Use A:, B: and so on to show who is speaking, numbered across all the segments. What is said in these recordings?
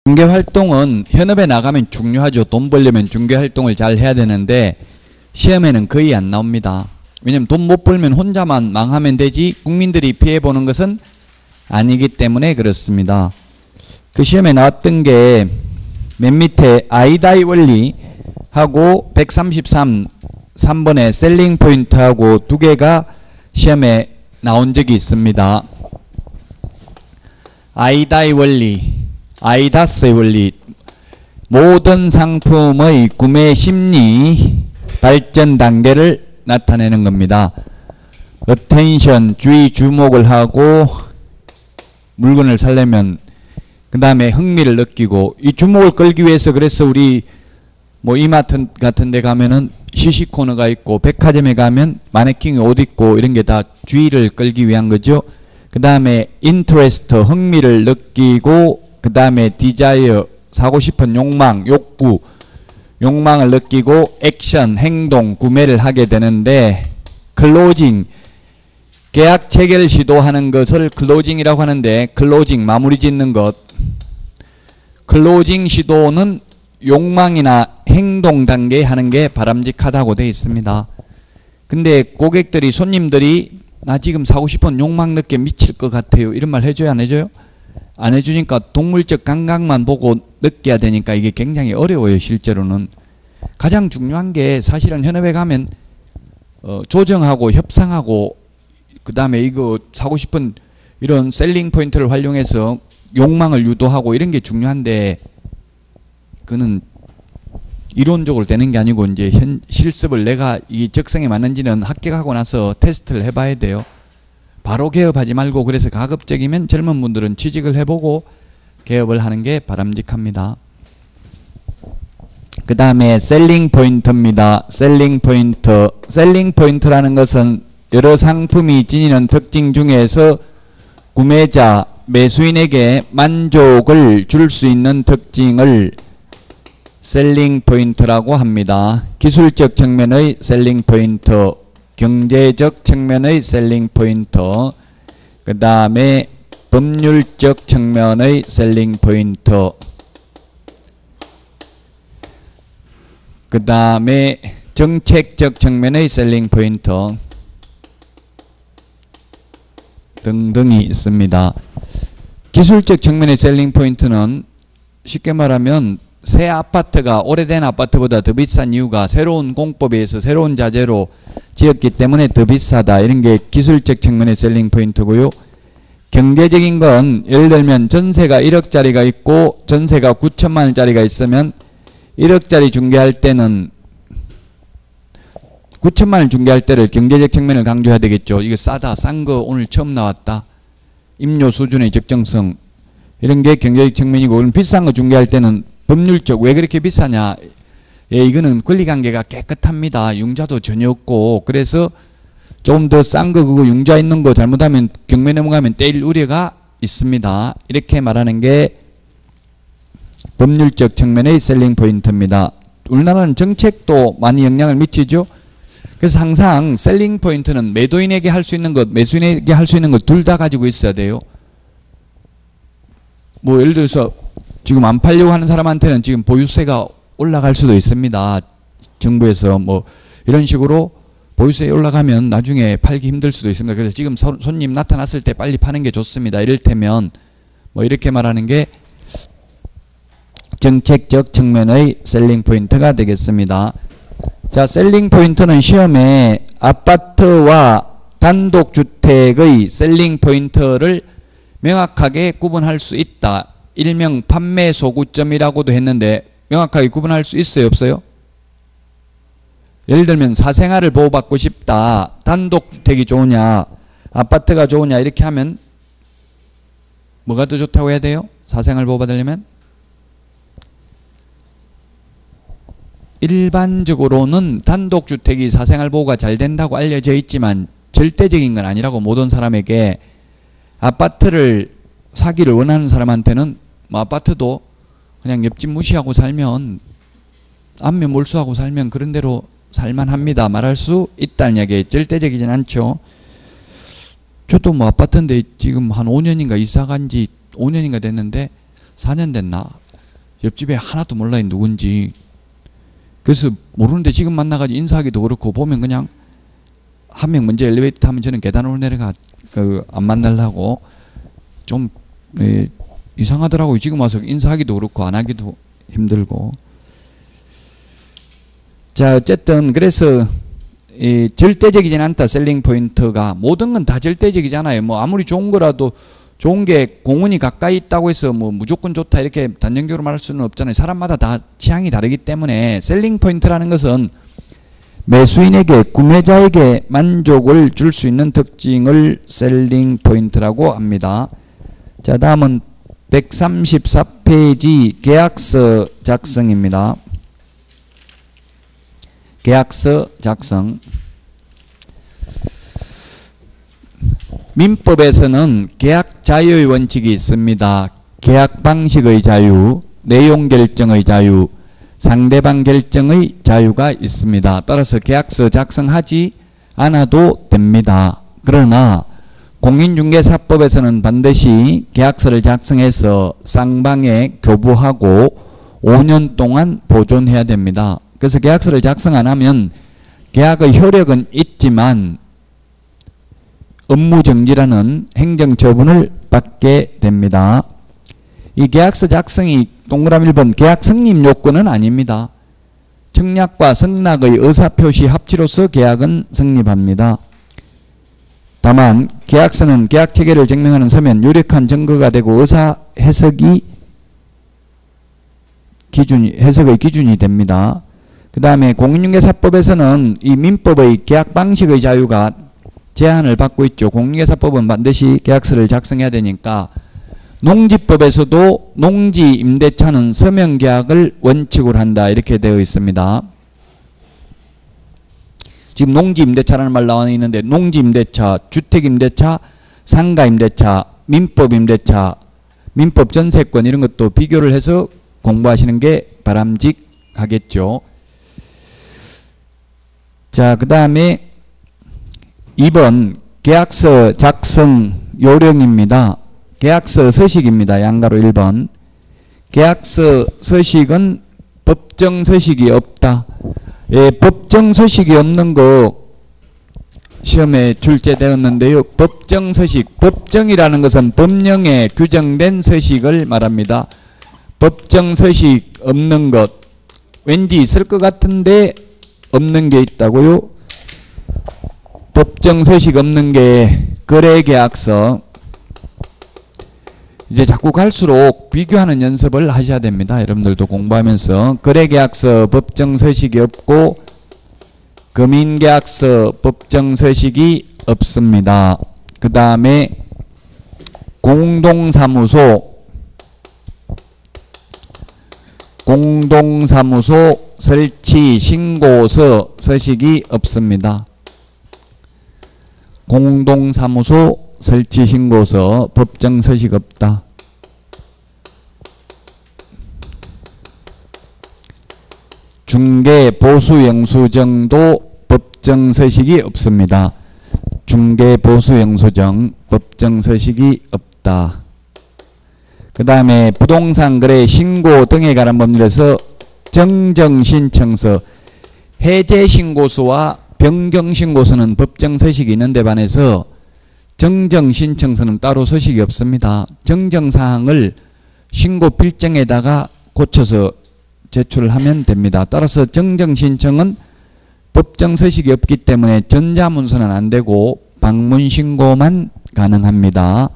A: 중개활동은 현업에 나가면 중요하죠. 돈 벌려면 중개활동을 잘 해야 되는데 시험에는 거의 안 나옵니다. 왜냐면 돈 못 벌면 혼자만 망하면 되지 국민들이 피해보는 것은 아니기 때문에 그렇습니다. 그 시험에 나왔던 게 맨 밑에 아이다이 원리하고 3번의 셀링 포인트하고 두 개가 시험에 나온 적이 있습니다. 아이다이 원리, 아이다스의 원리, 모든 상품의 구매 심리 발전 단계를 나타내는 겁니다. 어텐션, 주의, 주목을 하고 물건을 사려면 그 다음에 흥미를 느끼고 이 주목을 끌기 위해서 그래서 우리 뭐 이마트 같은 데 가면은 시식 코너가 있고 백화점에 가면 마네킹이 옷 입고 이런 게 다 주의를 끌기 위한 거죠. 그 다음에 인트레스트, 흥미를 느끼고 그 다음에 디자이어, 사고 싶은 욕망, 욕구, 욕망을 느끼고 액션, 행동, 구매를 하게 되는데 클로징, 계약 체결 시도하는 것을 클로징이라고 하는데 클로징, 마무리 짓는 것. 클로징 시도는 욕망이나 행동 단계에 하는 게 바람직하다고 되어 있습니다. 근데 고객들이, 손님들이 나 지금 사고 싶은 욕망 느껴 미칠 것 같아요. 이런 말 해줘요, 안 해줘요? 안 해주니까 동물적 감각만 보고 느껴야 되니까 이게 굉장히 어려워요. 실제로는. 가장 중요한 게 사실은 현업에 가면 조정하고 협상하고 그 다음에 이거 사고 싶은 이런 셀링 포인트를 활용해서 욕망을 유도하고 이런 게 중요한데 그는 이론적으로 되는 게 아니고 이제 실습을 내가 이 적성에 맞는지는 합격하고 나서 테스트를 해봐야 돼요. 바로 개업하지 말고 그래서 가급적이면 젊은 분들은 취직을 해보고 개업을 하는 게 바람직합니다. 그 다음에 셀링 포인트입니다. 셀링 포인트. 셀링 포인트라는 것은 여러 상품이 지니는 특징 중에서 구매자, 매수인에게 만족을 줄 수 있는 특징을 셀링 포인트라고 합니다. 기술적 측면의 셀링 포인트, 경제적 측면의 셀링 포인트, 그 다음에 법률적 측면의 셀링 포인트, 그 다음에 정책적 측면의 셀링 포인트 등등이 있습니다. 기술적 측면의 셀링 포인트는 쉽게 말하면 새 아파트가 오래된 아파트보다 더 비싼 이유가 새로운 공법에 의해서 새로운 자재로 지었기 때문에 더 비싸다. 이런 게 기술적 측면의 셀링 포인트고요. 경제적인 건 예를 들면 전세가 1억짜리가 있고 전세가 9천만 원짜리가 있으면 1억짜리 중개할 때는 9천만 원 중개할 때를 경제적 측면을 강조해야 되겠죠. 이거 싸다, 싼 거 오늘 처음 나왔다. 임료 수준의 적정성 이런 게 경제적 측면이고, 그럼 비싼 거 중개할 때는 법률적, 왜 그렇게 비싸냐. 예, 이거는 권리관계가 깨끗합니다. 융자도 전혀 없고, 그래서 조금 더 싼 거 그거 융자 있는 거 잘못하면 경매 넘어가면 떼일 우려가 있습니다. 이렇게 말하는 게 법률적 측면의 셀링 포인트입니다. 우리나라는 정책도 많이 영향을 미치죠. 그래서 항상 셀링 포인트는 매도인에게 할 수 있는 것, 매수인에게 할 수 있는 것 둘 다 가지고 있어야 돼요. 뭐 예를 들어서 지금 안 팔려고 하는 사람한테는 지금 보유세가 올라갈 수도 있습니다. 정부에서 뭐 이런 식으로 보유세에 올라가면 나중에 팔기 힘들 수도 있습니다. 그래서 지금 손님 나타났을 때 빨리 파는 게 좋습니다. 이를테면 뭐 이렇게 말하는 게 정책적 측면의 셀링 포인트가 되겠습니다. 자, 셀링 포인트는 시험에 아파트와 단독주택의 셀링 포인트를 명확하게 구분할 수 있다. 일명 판매 소구점이라고도 했는데 명확하게 구분할 수 있어요, 없어요? 예를 들면 사생활을 보호받고 싶다. 단독주택이 좋으냐, 아파트가 좋으냐 이렇게 하면 뭐가 더 좋다고 해야 돼요? 사생활 보호받으려면? 일반적으로는 단독주택이 사생활 보호가 잘 된다고 알려져 있지만 절대적인 건 아니라고, 모든 사람에게. 아파트를 사기를 원하는 사람한테는 뭐 아파트도 그냥 옆집 무시하고 살면, 안면 몰수하고 살면 그런 대로 살만합니다. 말할 수 있다는 이야기에 절대적이진 않죠. 저도 뭐 아파트인데 지금 한 5년인가 이사 간 지 5년인가 됐는데 4년 됐나? 옆집에 하나도 몰라요 누군지. 그래서 모르는데 지금 만나가지고 인사하기도 그렇고 보면 그냥 한 명 먼저 엘리베이터 타면 저는 계단으로 내려가 안 만나려고 좀 이상하더라고요. 지금 와서 인사하기도 그렇고 안 하기도 힘들고. 자 어쨌든 그래서 절대적이진 않다. 셀링 포인트가 모든 건 다 절대적이잖아요. 뭐 아무리 좋은 거라도 좋은 게 공원이 가까이 있다고 해서 뭐 무조건 좋다 이렇게 단정적으로 말할 수는 없잖아요. 사람마다 다 취향이 다르기 때문에 셀링 포인트라는 것은 매수인에게 구매자에게 만족을 줄 수 있는 특징을 셀링 포인트라고 합니다. 자 다음은 134페이지 계약서 작성입니다. 계약서 작성. 민법에서는 계약 자유의 원칙이 있습니다. 계약 방식의 자유, 내용 결정의 자유, 상대방 결정의 자유가 있습니다. 따라서 계약서 작성하지 않아도 됩니다. 그러나 공인중개사법에서는 반드시 계약서를 작성해서 쌍방에 교부하고 5년 동안 보존해야 됩니다. 그래서 계약서를 작성 안 하면 계약의 효력은 있지만 업무정지라는 행정처분을 받게 됩니다. 이 계약서 작성이 동그라미 1번 계약 성립 요건은 아닙니다. 청약과 승낙의 의사표시 합치로서 계약은 성립합니다. 다만 계약서는 계약체계를 증명하는 서면 유력한 증거가 되고 의사 해석의 기준이 됩니다. 그 다음에 공인중개사법에서는 이 민법의 계약 방식의 자유가 제한을 받고 있죠. 공인중개사법은 반드시 계약서를 작성해야 되니까. 농지법에서도 농지 임대차는 서면 계약을 원칙으로 한다 이렇게 되어 있습니다. 지금 농지 임대차라는 말 나와 있는데 농지 임대차, 주택 임대차, 상가 임대차, 민법 임대차, 민법 전세권 이런 것도 비교를 해서 공부하시는 게 바람직하겠죠. 자, 그 다음에 2번 계약서 작성 요령입니다. 계약서 서식입니다. 양가로 1번. 계약서 서식은 법정 서식이 없다. 예, 법정 서식이 없는 거 시험에 출제되었는데요. 법정 서식, 법정이라는 것은 법령에 규정된 서식을 말합니다. 법정 서식 없는 것, 왠지 있을 것 같은데 없는 게 있다고요? 법정 서식 없는 게 거래계약서. 이제 자꾸 갈수록 비교하는 연습을 하셔야 됩니다. 여러분들도 공부하면서 거래계약서 법정 서식이 없고 금인계약서 법정 서식이 없습니다. 그 다음에 공동사무소 설치 신고서 서식이 없습니다. 공동사무소 설치 신고서 법정 서식 없다. 중개 보수 영수증도 법정 서식이 없습니다. 중개 보수 영수증 법정 서식이 없다. 그 다음에 부동산 거래 신고 등에 관한 법률에서 정정신청서, 해제신고서와 변경신고서는 법정 서식이 있는데 반해서 정정신청서는 따로 서식이 없습니다. 정정사항을 신고 필정에다가 고쳐서 제출을 하면 됩니다. 따라서 정정신청은 법정 서식이 없기 때문에 전자문서는 안 되고 방문신고만 가능합니다.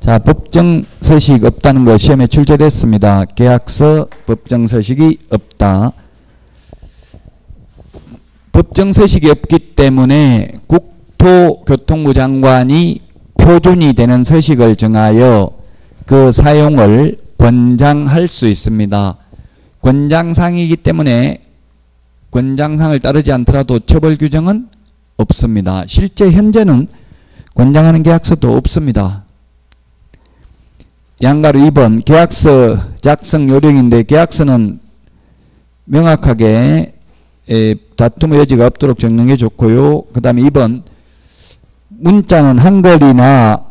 A: 자, 법정 서식 없다는 거 시험에 출제됐습니다. 계약서 법정 서식이 없다. 법정 서식이 없기 때문에 국토교통부 장관이 표준이 되는 서식을 정하여 그 사용을 권장할 수 있습니다. 권장사항이기 때문에 권장사항을 따르지 않더라도 처벌 규정은 없습니다. 실제 현재는 권장하는 계약서도 없습니다. 양가로 2번 계약서 작성 요령인데 계약서는 명확하게 다툼의 여지가 없도록 적는 게 좋고요. 그 다음에 2번 문자는 한글이나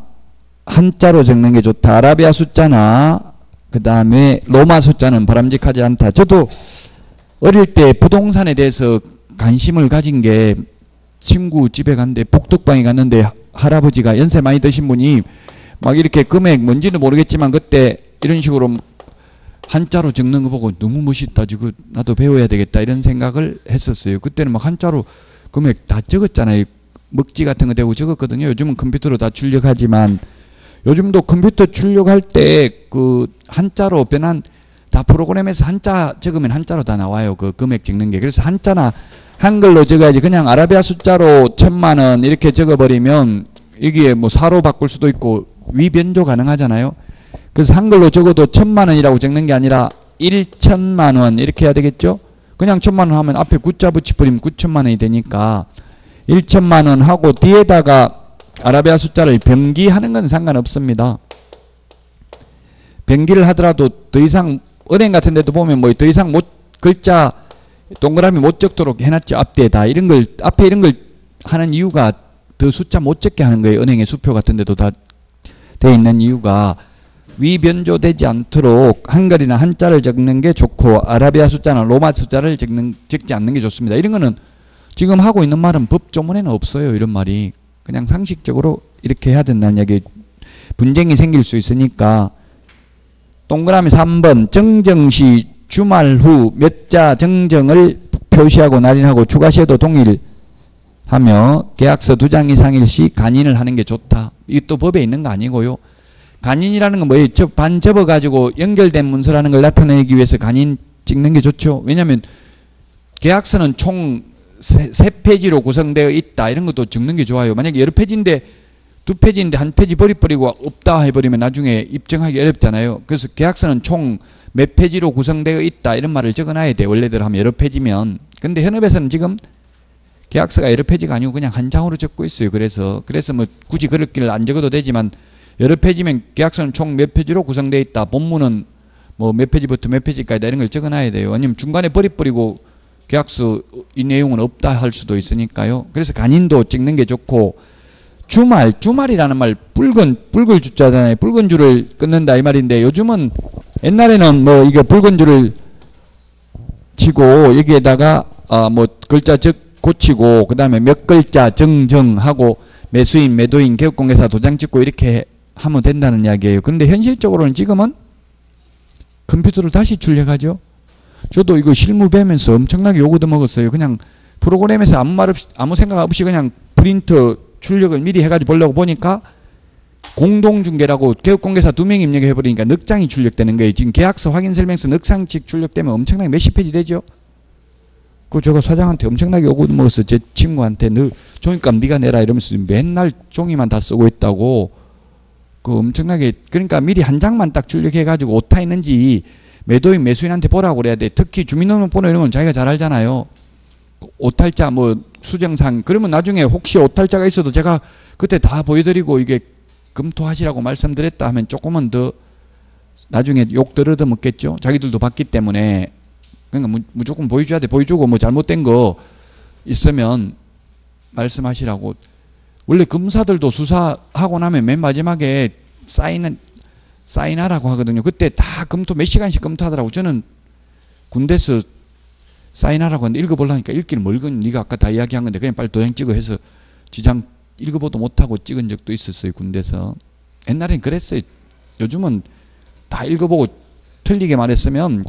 A: 한자로 적는 게 좋다. 아라비아 숫자나 그 다음에 로마 숫자는 바람직하지 않다. 저도 어릴 때 부동산에 대해서 관심을 가진 게 친구 집에 갔는데 복덕방에 갔는데 할아버지가 연세 많이 드신 분이 막 이렇게 금액 뭔지는 모르겠지만 그때 이런 식으로 한자로 적는 거 보고 너무 멋있다. 저거 나도 배워야 되겠다 이런 생각을 했었어요. 그때는 막 한자로 금액 다 적었잖아요. 먹지 같은 거 대고 적었거든요. 요즘은 컴퓨터로 다 출력하지만 요즘도 컴퓨터 출력할 때 그 한자로 변한 다 프로그램에서 한자 적으면 한자로 다 나와요. 그 금액 적는 게. 그래서 한자나 한글로 적어야지 그냥 아라비아 숫자로 1000만원 이렇게 적어버리면 이게 뭐 사로 바꿀 수도 있고 위변조 가능하잖아요. 그래서 한글로 적어도 1000만원이라고 적는 게 아니라 1000만원 이렇게 해야 되겠죠. 그냥 1000만원 하면 앞에 구자 붙여버리면 9000만원이 되니까 1000만원 하고 뒤에다가 아라비아 숫자를 병기하는 건 상관없습니다. 병기를 하더라도 더 이상 은행 같은 데도 보면 뭐 더 이상 못 글자 동그라미 못 적도록 해놨죠. 앞뒤에다 이런 걸 앞에 이런 걸 하는 이유가 더 숫자 못 적게 하는 거예요. 은행의 수표 같은 데도 다 돼 있는 이유가 위변조되지 않도록 한글이나 한자를 적는 게 좋고 아라비아 숫자나 로마 숫자를 적지 않는 게 좋습니다. 이런 거는 지금 하고 있는 말은 법조문에는 없어요. 이런 말이 그냥 상식적으로 이렇게 해야 된다는 얘기. 분쟁이 생길 수 있으니까 동그라미 3번 정정시 주말 후 몇 자 정정을 표시하고 날인하고 추가시에도 동일하며 계약서 2장 이상일 시 간인을 하는 게 좋다. 이게 또 법에 있는 거 아니고요. 간인이라는 건 뭐예요? 반 접어가지고 연결된 문서라는 걸 나타내기 위해서 간인 찍는 게 좋죠. 왜냐하면 계약서는 총 3페이지로 구성되어 있다. 이런 것도 적는 게 좋아요. 만약에 여러 페이지인데 2페이지인데 한 페이지 버리고 없다 해버리면 나중에 입증하기 어렵잖아요. 그래서 계약서는 총 몇 페이지로 구성되어 있다 이런 말을 적어놔야 돼. 원래대로 하면 여러 페이지면. 근데 현업에서는 지금 계약서가 여러 페이지가 아니고 그냥 한 장으로 적고 있어요. 그래서 뭐 굳이 그럴 길 안 적어도 되지만 여러 페이지면 계약서는 총 몇 페이지로 구성되어 있다. 본문은 뭐 몇 페이지부터 몇 페이지까지 이런 걸 적어놔야 돼요. 아니면 중간에 버리고 계약서 이 내용은 없다 할 수도 있으니까요. 그래서 간인도 찍는 게 좋고 주말이라는 말 붉을 주자잖아요. 붉은 줄을 끊는다 이 말인데 요즘은 옛날에는 뭐 이게 붉은 줄을 치고 여기에다가 뭐 글자 고치고 그 다음에 몇 글자 정정하고 매수인 매도인 개업공개사 도장 찍고 이렇게 하면 된다는 이야기예요. 근데 현실적으로는 지금은 컴퓨터를 다시 출력하죠. 저도 이거 실무 배우면서 엄청나게 요구 얻어먹었어요. 그냥 프로그램에서 아무 생각 없이 그냥 프린터 출력을 미리 해가지고 보려고 보니까 공동중개라고 개업공개사 2명이 입력해버리니까 넉 장이 출력되는 거예요. 지금 계약서 확인설명서 넉 장씩 출력되면 엄청나게 몇십 페이지 되죠. 그 제가 사장한테 엄청나게 요구 얻어먹었어요. 제 친구한테 너 종이값 네가 내라 이러면서 맨날 종이만 다 쓰고 있다고. 그 엄청나게 그러니까 미리 한 장만 딱 출력해가지고 오타 있는지 매도인 매수인한테 보라고 그래야 돼. 특히 주민등록번호 이런 건 자기가 잘 알잖아요. 오탈자 뭐 수정상 그러면 나중에 혹시 오탈자가 있어도 제가 그때 다 보여드리고 이게 검토하시라고 말씀드렸다 하면 조금은 더 나중에 욕 들어도 먹겠죠. 자기들도 봤기 때문에. 그러니까 무조건 보여줘야 돼. 보여주고 뭐 잘못된 거 있으면 말씀하시라고. 원래 검사들도 수사하고 나면 맨 마지막에 사인하라고 하거든요. 그때 다 검토 몇 시간씩 검토하더라고. 저는 군대에서 사인하라고 하는데 읽어보려니까 읽기는 멀건 네가 아까 다 이야기한 건데 그냥 빨리 도장 찍어 해서 지장 읽어보도 못하고 찍은 적도 있었어요. 군대에서. 옛날엔 그랬어요. 요즘은 다 읽어보고 틀리게 말했으면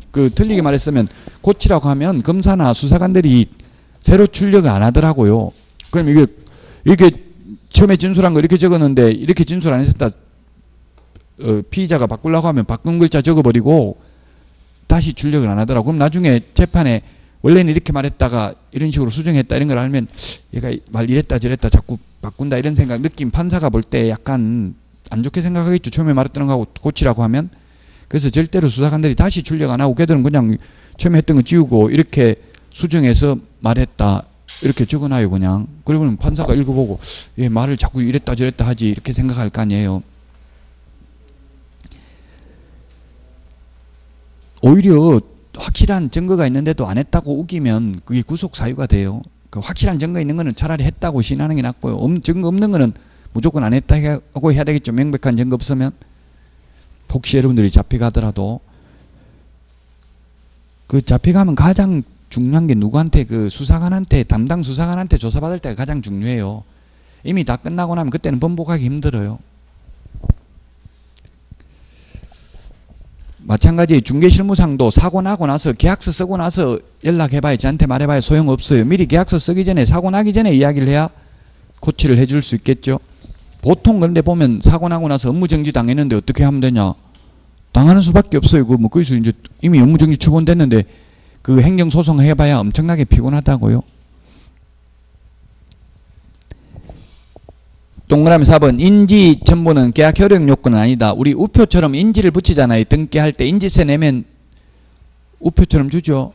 A: 고치라고 하면 검사나 수사관들이 새로 출력을 안 하더라고요. 그럼 이게 처음에 진술한 거 이렇게 적었는데 이렇게 진술 안 했었다. 피의자가 바꾸려고 하면 바꾼 글자 적어버리고 다시 출력을 안 하더라고. 그럼 나중에 재판에 원래는 이렇게 말했다가 이런 식으로 수정했다 이런 걸 알면 얘가 말 이랬다 저랬다 자꾸 바꾼다 이런 생각 느낌 판사가 볼 때 약간 안 좋게 생각하겠죠. 처음에 말했던 거하고 고치라고 하면. 그래서 절대로 수사관들이 다시 출력 안 하고 걔들은 그냥 처음에 했던 거 지우고 이렇게 수정해서 말했다 이렇게 적어놔요 그냥. 그러면 판사가 읽어보고 얘 말을 자꾸 이랬다 저랬다 하지 이렇게 생각할 거 아니에요. 오히려 확실한 증거가 있는데도 안 했다고 우기면 그게 구속 사유가 돼요. 그 확실한 증거 있는 거는 차라리 했다고 시인하는 게 낫고요. 증거 없는 거는 무조건 안 했다고 해야 되겠죠. 명백한 증거 없으면. 혹시 여러분들이 잡혀가더라도 그 잡혀가면 가장 중요한 게 누구한테 그 수사관한테 담당 수사관한테 조사받을 때가 가장 중요해요. 이미 다 끝나고 나면 그때는 번복하기 힘들어요. 마찬가지 중개실무상도 사고 나고 나서 계약서 쓰고 나서 연락해봐야 저한테 말해봐야 소용없어요. 미리 계약서 쓰기 전에 사고 나기 전에 이야기를 해야 고치를 해줄 수 있겠죠. 보통 그런데 보면 사고 나고 나서 업무정지 당했는데 어떻게 하면 되냐. 당하는 수밖에 없어요. 그 뭐 거기서 이제 이미 업무정지 처분됐는데 그 행정소송 해봐야 엄청나게 피곤하다고요. 동그라미 4번 인지 첨부는 계약 효력 요건은 아니다. 우리 우표처럼 인지를 붙이잖아요. 등기할 때 인지세 내면 우표처럼 주죠.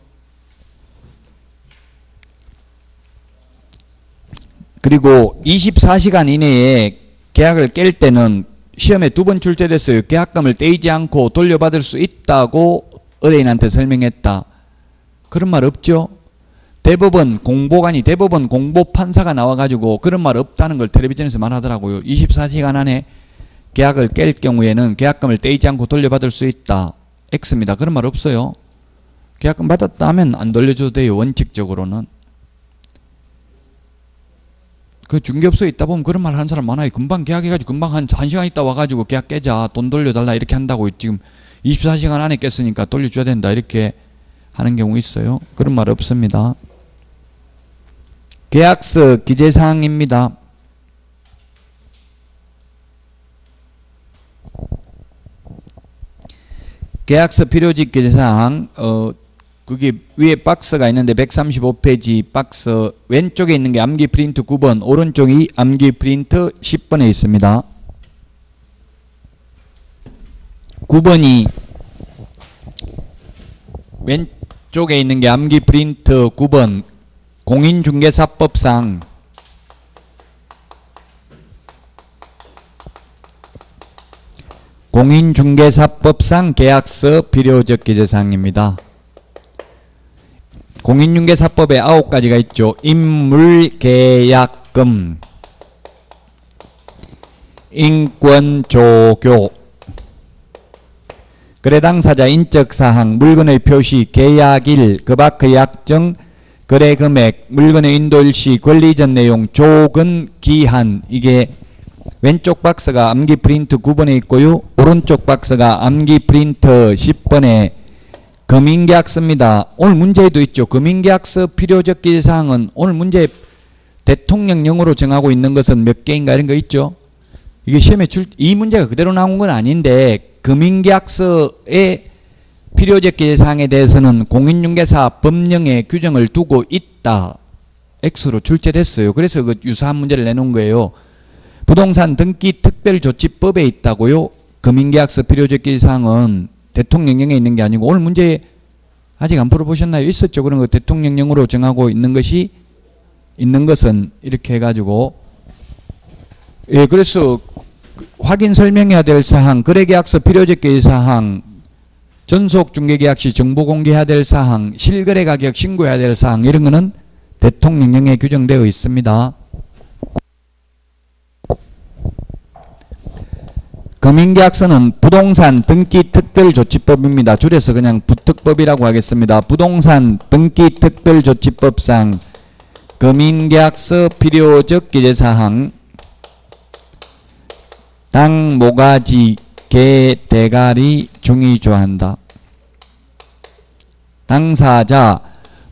A: 그리고 24시간 이내에 계약을 깰 때는 시험에 2번 출제됐어요. 계약금을 떼이지 않고 돌려받을 수 있다고 의뢰인한테 설명했다. 그런 말 없죠. 대법원 공보관이 대법원 공보판사가 나와가지고 그런 말 없다는 걸 텔레비전에서 말하더라고요. 24시간 안에 계약을 깰 경우에는 계약금을 떼이지 않고 돌려받을 수 있다. X입니다. 그런 말 없어요. 계약금 받았다 하면 안 돌려줘도 돼요. 원칙적으로는. 그 중개업소에 있다 보면 그런 말 하는 사람 많아요. 금방 계약해가지고 금방 한 1시간 있다 와가지고 계약 깨자. 돈 돌려달라 이렇게 한다고 지금 24시간 안에 깼으니까 돌려줘야 된다. 이렇게 하는 경우 있어요. 그런 말 없습니다. 계약서 기재사항입니다. 계약서 필요직 기재사항 그게 위에 박스가 있는데 135페이지 박스 왼쪽에 있는 게 암기 프린트 9번 오른쪽이 암기 프린트 10번에 있습니다. 9번이 왼쪽에 있는 게 암기 프린트 9번 공인중개사법상 계약서 필요적 기재사항입니다. 공인중개사법에 9가지가 있죠. 인물계약금, 인권조교, 거래당사자 인적사항, 물건의 표시, 계약일, 그 밖의 약정, 거래금액, 물건의 인도일시, 권리전 내용, 조건, 기한. 이게 왼쪽 박스가 암기 프린트 9번에 있고요. 오른쪽 박스가 암기 프린트 10번에 금인계약서입니다. 오늘 문제에도 있죠. 금인계약서 필요적 기재사항은 오늘 문제 대통령령으로 정하고 있는 것은 몇 개인가 이런 거 있죠. 이게 시험에 이 문제가 그대로 나온 건 아닌데 금인계약서의 필요적 기재사항에 대해서는 공인중개사 법령에 규정을 두고 있다. X로 출제됐어요. 그래서 그 유사한 문제를 내놓은 거예요. 부동산 등기 특별조치법에 있다고요. 금인계약서 필요적 기재사항은 대통령령에 있는 게 아니고 오늘 문제 아직 안 풀어보셨나요? 있었죠. 그런 거 대통령령으로 정하고 있는 것이 있는 것은 이렇게 해가지고 예 그래서 확인 설명해야 될 사항, 거래계약서 필요적 기재사항, 전속중개계약 시 정보 공개해야 될 사항, 실거래 가격 신고해야 될 사항 이런 거는 대통령령에 규정되어 있습니다. 금인계약서는 부동산 등기 특별조치법입니다. 줄여서 그냥 부특법이라고 하겠습니다. 부동산 등기 특별조치법상 금인계약서 필요적 기재사항 당, 모가지, 개, 대가리, 중이 조한다. 당사자,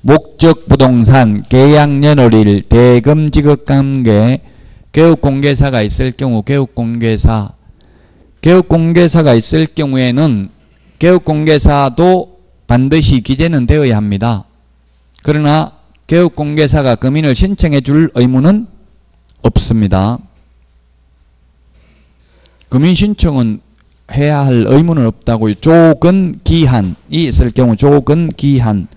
A: 목적 부동산, 계약연월일, 대금 지급관계, 개업공개사가 있을 경우 개업공개사가 있을 경우에는 개업공개사도 반드시 기재는 되어야 합니다. 그러나 개업공개사가 금인을 신청해 줄 의무는 없습니다. 금인 신청은 해야 할 의무는 없다고요. 조건 기한이 있을 경우 조건 기한.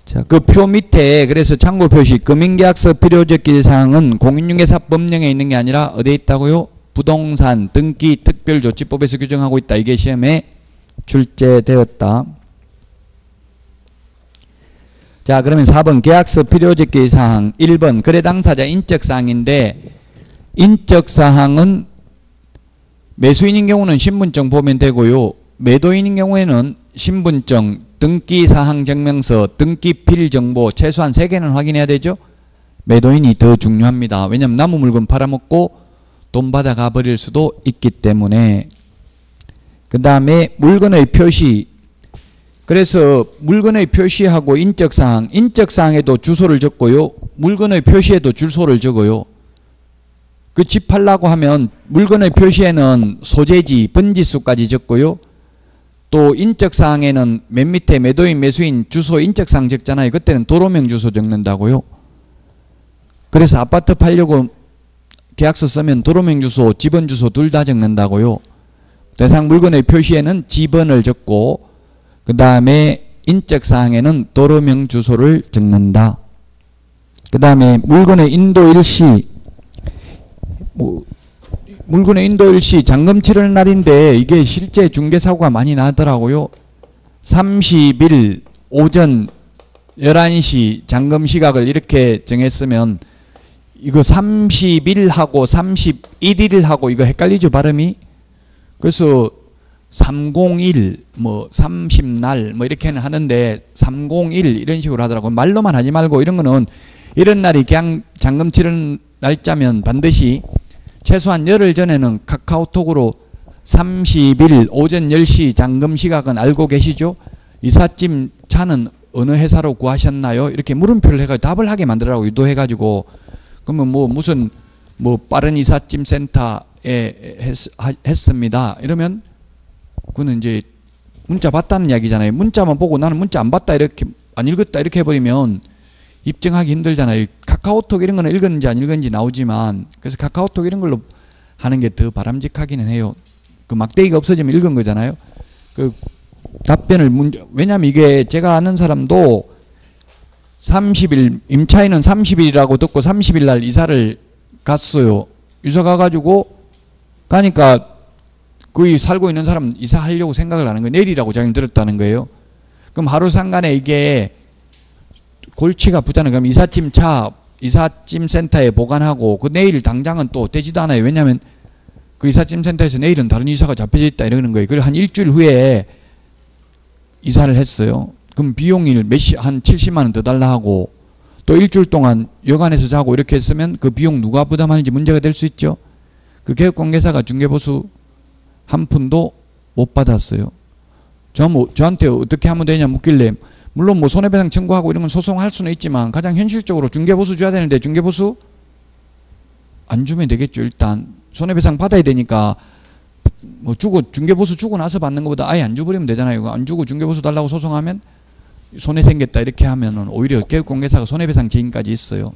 A: 자, 그 표 밑에 그래서 참고 표시 금인계약서 필요적 기재사항은 공인중개사 법령에 있는 게 아니라 어디에 있다고요? 부동산 등기 특별조치법에서 규정하고 있다. 이게 시험에 출제되었다. 자, 그러면 4번 계약서 필요적 기재사항 1번 거래당사자 인적사항인데 인적사항은 매수인인 경우는 신분증 보면 되고요. 매도인인 경우에는 신분증, 등기사항 증명서, 등기필 정보 최소한 3개는 확인해야 되죠. 매도인이 더 중요합니다. 왜냐하면 남은 물건 팔아먹고 돈 받아가 버릴 수도 있기 때문에. 그 다음에 물건의 표시. 그래서 물건의 표시하고 인적사항, 인적사항에도 주소를 적고요. 물건의 표시에도 주소를 적어요. 그 집 팔라고 하면 물건의 표시에는 소재지, 번지수까지 적고요. 또 인적사항에는 맨 밑에 매도인, 매수인 주소 인적사항 적잖아요. 그때는 도로명 주소 적는다고요. 그래서 아파트 팔려고 계약서 쓰면 도로명 주소, 집원 주소 둘 다 적는다고요. 대상 물건의 표시에는 집원을 적고 그 다음에 인적사항에는 도로명 주소를 적는다. 그 다음에 물건의 인도 일시, 물건의 인도 일시 잔금 치를 날인데 이게 실제 중개사고가 많이 나더라고요. 30일 오전 11시 잔금 시각을 이렇게 정했으면 이거 30일하고 31일하고 이거 헷갈리죠, 발음이? 그래서 301 뭐 30날 뭐 이렇게는 하는데 301 이런 식으로 하더라고요. 말로만 하지 말고 이런 거는 이런 날이 그냥 잔금 치른 날짜면 반드시 최소한 열흘 전에는 카카오톡으로 30일 오전 10시 잔금 시각은 알고 계시죠? 이삿짐 차는 어느 회사로 구하셨나요? 이렇게 물음표를 해가지고 답을 하게 만들라고 유도해가지고 그러면 뭐 무슨 뭐 빠른 이삿짐 센터에 했습니다. 이러면 그거는 이제 문자 봤다는 이야기잖아요. 문자만 보고 나는 문자 안 봤다 이렇게 안 읽었다 이렇게 해버리면 입증하기 힘들잖아요. 카카오톡 이런 거는 읽었는지 안 읽었는지 나오지만 그래서 카카오톡 이런 걸로 하는 게 더 바람직하기는 해요. 그 막대기가 없어지면 읽은 거잖아요. 그 답변을 왜냐면 이게 제가 아는 사람도 30일 임차인은 30일이라고 듣고 30일 날 이사를 갔어요. 이사 가가지고 가니까 거기 살고 있는 사람은 이사하려고 생각을 하는 거예요. 내일이라고 자기는 들었다는 거예요. 그럼 하루 상간에 이게 골치가 아프잖아요. 그럼 이삿짐 차 이삿짐 센터에 보관하고 그 내일 당장은 또 되지도 않아요. 왜냐하면 그 이삿짐 센터에서 내일은 다른 이사가 잡혀져 있다 이러는 거예요. 그리고 한 일주일 후에 이사를 했어요. 그럼 비용이 한 70만 원 더 달라 하고 또 일주일 동안 여관에서 자고 이렇게 했으면 그 비용 누가 부담하는지 문제가 될 수 있죠. 그 개업공개사가 중개보수 한 푼도 못 받았어요. 저한테 어떻게 하면 되냐 묻길래 물론 뭐 손해배상 청구하고 이런 건 소송할 수는 있지만 가장 현실적으로 중개보수 줘야 되는데 중개보수 안 주면 되겠죠. 일단 손해배상 받아야 되니까 뭐 중개보수 주고 나서 받는 것보다 아예 안 줘버리면 되잖아요. 안 주고 중개보수 달라고 소송하면 손해 생겼다 이렇게 하면은 오히려 개업공개사가 손해배상 책임까지 있어요.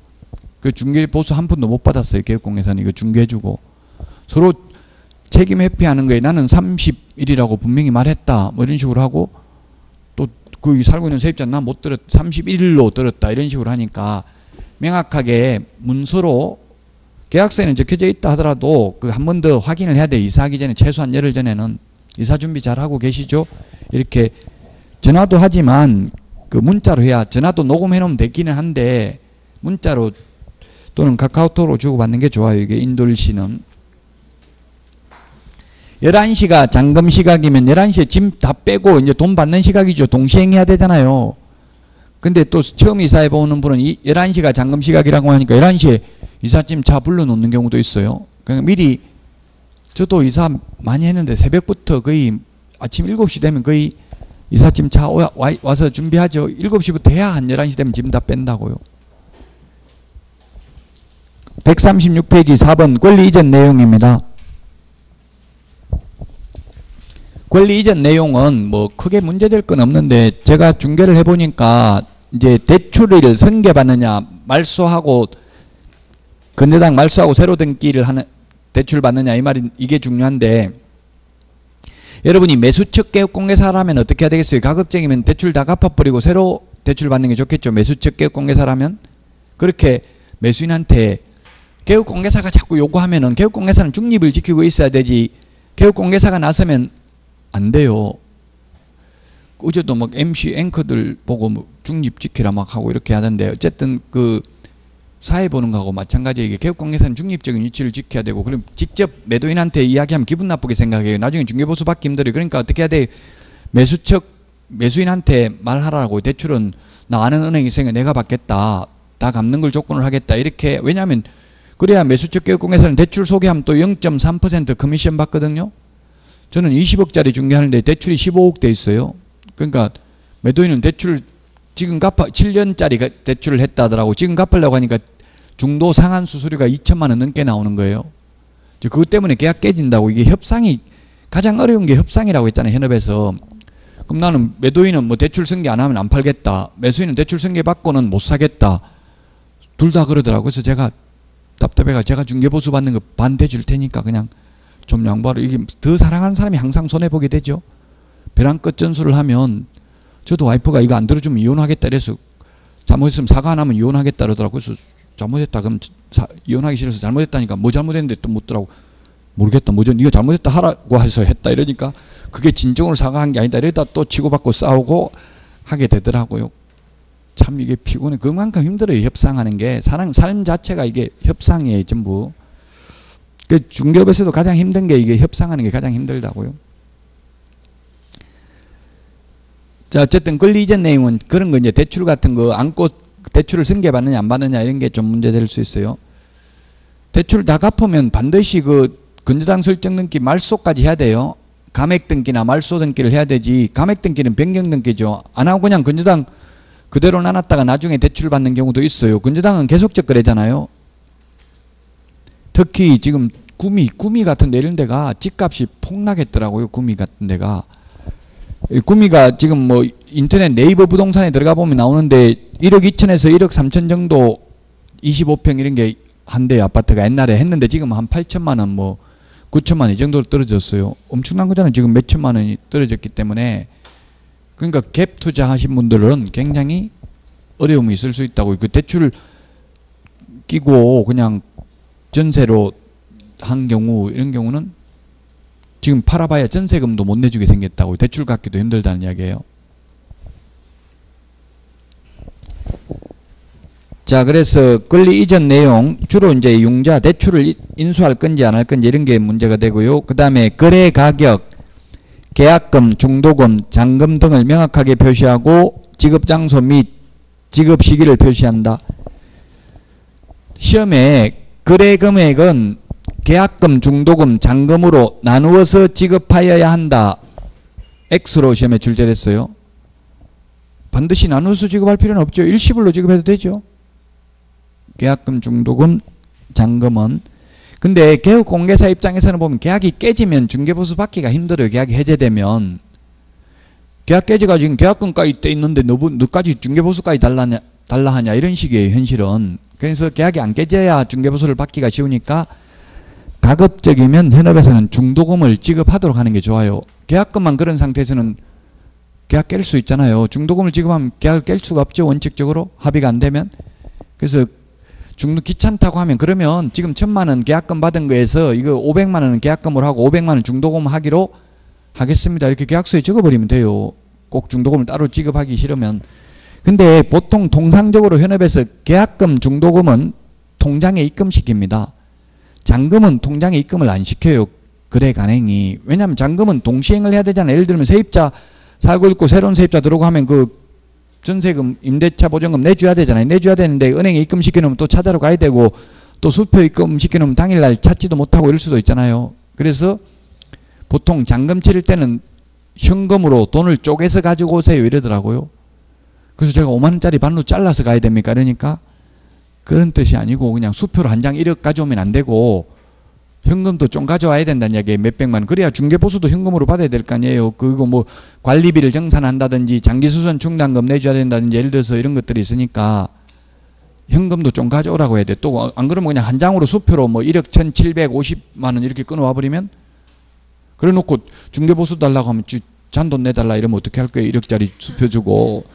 A: 그 중개보수 한 푼도 못 받았어요. 개업공개사는 이거 중개해주고 서로 책임 회피하는 거에 나는 30일이라고 분명히 말했다 뭐 이런 식으로 하고 또 그 살고 있는 세입자 나 못 들었 31일로 들었다 이런 식으로 하니까 명확하게 문서로 계약서에는 적혀져 있다 하더라도 그 한 번 더 확인을 해야 돼. 이사하기 전에 최소한 열흘 전에는 이사 준비 잘 하고 계시죠? 이렇게 전화도 하지만 그 문자로 해야 전화도 녹음해 놓으면 되기는 한데 문자로 또는 카카오톡으로 주고받는 게 좋아요. 이게 인도일시는 11시가 잔금 시각이면 11시에 짐 다 빼고 이제 돈 받는 시각이죠. 동시행해야 되잖아요. 근데 또 처음 이사해 보는 분은 11시가 잔금 시각이라고 하니까 11시에 이삿짐 차 불러놓는 경우도 있어요. 그러니까 미리 저도 이사 많이 했는데 새벽부터 거의 아침 7시 되면 거의 이삿짐 차 와서 준비하죠. 7시부터 해야 한 11시 되면 짐 다 뺀다고요. 136페이지 4번 권리 이전 내용입니다. 권리 이전 내용은 뭐 크게 문제될 건 없는데 제가 중개를 해보니까 이제 대출을 선계받느냐 말소하고 건대당 말소하고 새로 등기를 하는 대출 받느냐 이 말이 이게 중요한데 여러분이 매수측 개업공개사라면 어떻게 해야 되겠어요? 가급적이면 대출 다 갚아버리고 새로 대출 받는 게 좋겠죠. 매수측 개업공개사라면 그렇게 매수인한테 개업공개사가 자꾸 요구하면은 개업공개사는 중립을 지키고 있어야 되지 개업공개사가 나서면 안 돼요. 어제도 막 MC 앵커들 보고 뭐 중립 지키라 막 하고 이렇게 하던데 어쨌든 그 사회 보는 거하고 마찬가지예요. 이게 개업공개사는 중립적인 위치를 지켜야 되고, 그럼 직접 매도인한테 이야기하면 기분 나쁘게 생각해요. 나중에 중개보수 받기 힘들어요. 그러니까 어떻게 해야 돼? 매수인한테 말하라고. 대출은 나 아는 은행이 있으니까 내가 받겠다. 다 갚는 걸 조건을 하겠다. 이렇게. 왜냐하면 그래야 매수측 개업공개사는 대출 소개하면 또 0.3% 커미션 받거든요. 저는 20억짜리 중개하는데 대출이 15억 돼 있어요. 그러니까 매도인은 대출 지금 7년짜리 대출을 했다 하더라고. 지금 갚으려고 하니까 중도 상한 수수료가 2천만 원 넘게 나오는 거예요. 그것 때문에 계약 깨진다고. 이게 협상이 가장 어려운 게 협상이라고 했잖아요. 현업에서. 그럼 나는 매도인은 뭐 대출 승계 안 하면 안 팔겠다. 매수인은 대출 승계 받고는 못 사겠다. 둘 다 그러더라고요. 그래서 제가 답답해가 제가 중개보수 받는 거 반대 줄 테니까 그냥 좀 양보하라. 이게 더 사랑하는 사람이 항상 손해보게 되죠. 벼랑 끝 전술을 하면 저도 와이프가 이거 안 들어주면 이혼하겠다 이래서 잘못했으면 사과 안 하면 이혼하겠다 그러더라고요. 그래서 잘못했다 그럼 이혼하기 싫어서 잘못했다니까 뭐 잘못했는데 또 묻더라고. 모르겠다. 뭐죠? 네가 잘못했다 하라고 해서 했다 이러니까 그게 진정으로 사과한 게 아니다. 이러다 또 치고받고 싸우고 하게 되더라고요. 참 이게 피곤해. 그만큼 힘들어요. 협상하는 게. 삶 자체가 이게 협상이에요. 전부. 그 중개업에서도 가장 힘든 게 이게 협상하는 게 가장 힘들다고요. 자, 어쨌든 권리 이전 내용은 그런 거 이제 대출 같은 거 안고 대출을 승계받느냐 안 받느냐 이런 게 좀 문제될 수 있어요. 대출 다 갚으면 반드시 그 근저당 설정 등기 말소까지 해야 돼요. 감액 등기나 말소 등기를 해야 되지. 감액 등기는 변경 등기죠. 안 하고 그냥 근저당 그대로 놔놨다가 나중에 대출 받는 경우도 있어요. 근저당은 계속적 거래잖아요. 특히 지금 구미 같은 데 이런 데가 집값이 폭락했더라고요. 구미 같은 데가. 구미가 지금 뭐 인터넷 네이버 부동산에 들어가 보면 나오는데 1억 2천에서 1억 3천 정도 25평 이런 게 한대 아파트가 옛날에 했는데 지금 한 8천만 원 뭐 9천만 원 이 정도로 떨어졌어요. 엄청난 거잖아요. 지금 몇 천만 원이 떨어졌기 때문에. 그러니까 갭 투자하신 분들은 굉장히 어려움이 있을 수 있다고. 그 대출을 끼고 그냥 전세로 한 경우 이런 경우는 지금 팔아봐야 전세금도 못 내주게 생겼다고. 대출 갚기도 힘들다는 이야기예요. 자, 그래서 권리 이전 내용 주로 이제 융자 대출을 인수할 건지 안 할 건지 이런 게 문제가 되고요. 그 다음에 거래 가격, 계약금, 중도금, 잔금 등을 명확하게 표시하고 지급 장소 및 지급 시기를 표시한다. 시험에 거래 금액은 계약금, 중도금, 잔금으로 나누어서 지급하여야 한다. X로 시험에 출제됐어요. 반드시 나누어서 지급할 필요는 없죠. 일시불로 지급해도 되죠. 계약금, 중도금, 잔금은. 근데 개업공개사 입장에서는 보면 계약이 깨지면 중개보수 받기가 힘들어요. 계약이 해제되면. 계약 깨져가지고 지금 계약금까지 떼 있는데 너까지 중개보수까지 달라 하냐 이런 식이에요. 현실은. 그래서 계약이 안 깨져야 중개보수를 받기가 쉬우니까 가급적이면 현업에서는 중도금을 지급하도록 하는 게 좋아요. 계약금만 그런 상태에서는 계약 깰 수 있잖아요. 중도금을 지급하면 계약을 깰 수가 없죠. 원칙적으로 합의가 안 되면. 그래서 중도 귀찮다고 하면 그러면 지금 1,000만 원 계약금 받은 거에서 이거 500만 원은 계약금으로 하고 500만 원 중도금 하기로 하겠습니다. 이렇게 계약서에 적어버리면 돼요. 꼭 중도금을 따로 지급하기 싫으면. 근데 보통 통상적으로 현업에서 계약금, 중도금은 통장에 입금시킵니다. 잔금은 통장에 입금을 안 시켜요. 거래 간행이. 왜냐하면 잔금은 동시행을 해야 되잖아요. 예를 들면 세입자 살고 있고 새로운 세입자 들어오고 하면 그 전세금, 임대차 보증금 내줘야 되잖아요. 내줘야 되는데 은행에 입금시켜놓으면 또 찾아러 가야 되고 또 수표 입금시켜놓으면 당일날 찾지도 못하고 이럴 수도 있잖아요. 그래서 보통 잔금 치를 때는 현금으로 돈을 쪼개서 가지고 오세요 이러더라고요. 그래서 제가 5만 원짜리 반로 잘라서 가야 됩니까? 그러니까 그런 뜻이 아니고 그냥 수표로 한 장 1억 가져오면 안 되고 현금도 좀 가져와야 된다는 이야기예요. 몇백만 원. 그래야 중개보수도 현금으로 받아야 될 거 아니에요. 그거 뭐 관리비를 정산한다든지 장기수선 충당금 내줘야 된다든지 예를 들어서 이런 것들이 있으니까 현금도 좀 가져오라고 해야 돼. 또 안 그러면 그냥 한 장으로 수표로 뭐 1억 1,750만 원 이렇게 끊어와 버리면 그래 놓고 중개보수 달라고 하면 잔돈 내달라 이러면 어떻게 할 거예요. 1억짜리 수표 주고.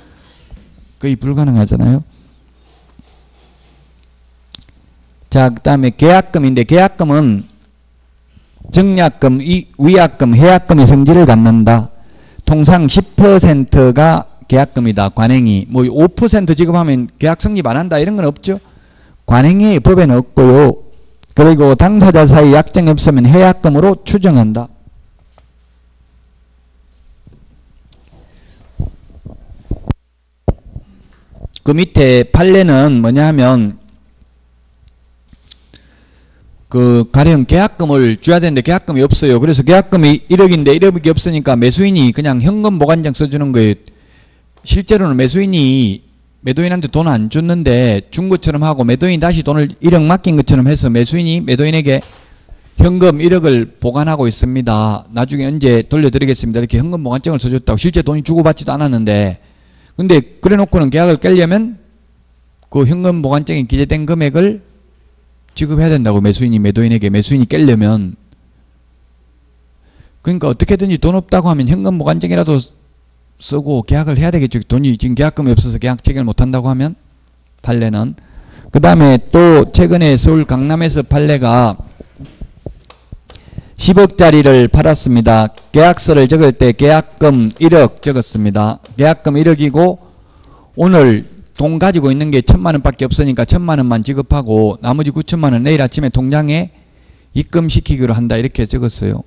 A: 거의 불가능하잖아요. 자, 그 다음에 계약금인데 계약금은 정약금, 위약금, 해약금이 성질을 갖는다. 통상 10%가 계약금이다. 관행이. 뭐 5% 지급하면 계약 성립 안 한다. 이런 건 없죠. 관행이 법에는 없고요. 그리고 당사자 사이 약정이 없으면 해약금으로 추정한다. 그 밑에 판례는 뭐냐 하면 그 가령 계약금을 줘야 되는데 계약금이 없어요. 그래서 계약금이 1억인데 1억이 없으니까 매수인이 그냥 현금 보관장 써주는 거예요. 실제로는 매수인이 매도인한테 돈 안 줬는데 준 것처럼 하고 매도인이 다시 돈을 1억 맡긴 것처럼 해서 매수인이 매도인에게 현금 1억을 보관하고 있습니다. 나중에 언제 돌려드리겠습니다. 이렇게 현금 보관증을 써줬다고. 실제 돈이 주고받지도 않았는데, 근데 그래 놓고는 계약을 깨려면 그 현금 보관증에 기재된 금액을 지급해야 된다고. 매수인이 매도인에게. 매수인이 깨려면. 그러니까 어떻게든지 돈 없다고 하면 현금 보관증이라도 쓰고 계약을 해야 되겠죠. 돈이 지금 계약금이 없어서 계약 체결 못한다고 하면. 판례는. 그 다음에 또 최근에 서울 강남에서 판례가 10억짜리를 팔았습니다. 계약서를 적을 때 계약금 1억 적었습니다. 계약금 1억이고 오늘 돈 가지고 있는 게 1,000만 원밖에 없으니까 1,000만 원만 지급하고 나머지 9천만 원 내일 아침에 통장에 입금시키기로 한다 이렇게 적었어요.